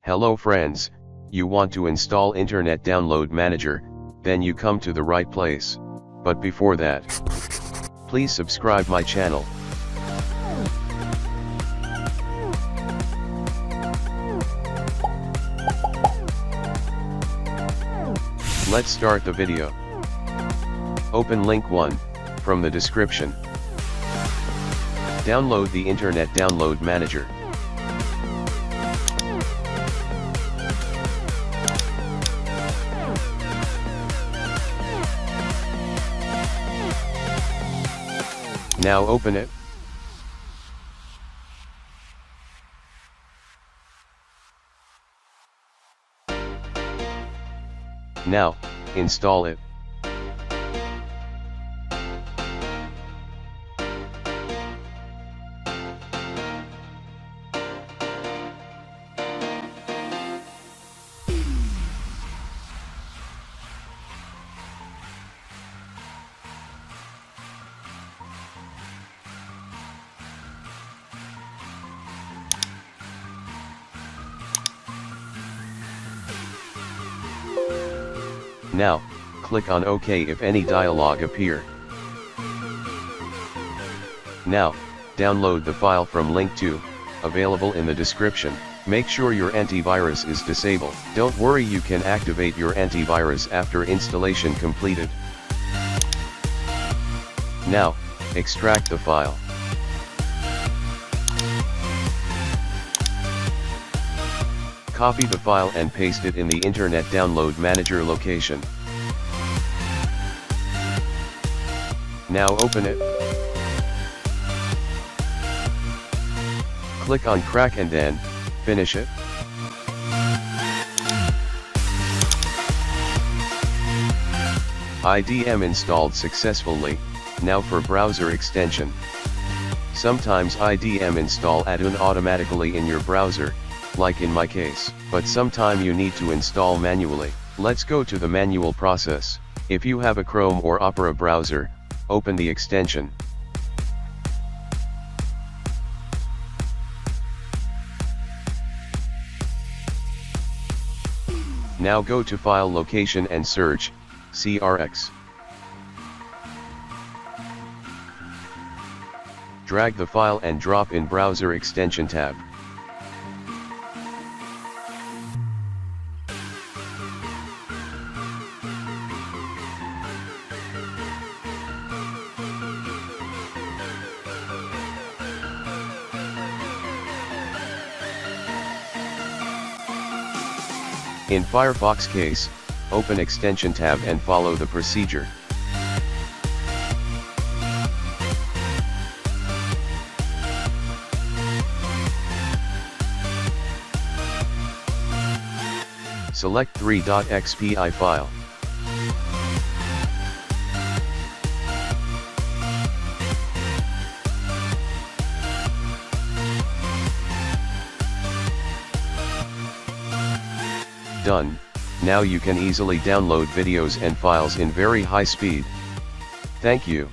Hello friends, you want to install Internet Download Manager, then you come to the right place. But before that, please subscribe my channel. Let's start the video. Open link 1, from the description. Download the Internet Download Manager. Now open it. Now, install it. Now, click on OK if any dialog appear. Now, download the file from link 2, available in the description. Make sure your antivirus is disabled. Don't worry, you can activate your antivirus after installation completed. Now, extract the file. Copy the file and paste it in the Internet Download Manager location. Now open it. Click on Crack and then, finish it. IDM installed successfully. Now for browser extension. Sometimes IDM install add-on automatically in your browser, like in my case, but sometime you need to install manually. Let's go to the manual process. If you have a Chrome or Opera browser, open the extension. Now go to File Location and search CRX. Drag the file and drop in Browser Extension tab. In Firefox case, open Extension tab and follow the procedure. Select 3.xpi file. Done. Now you can easily download videos and files in very high speed. Thank you.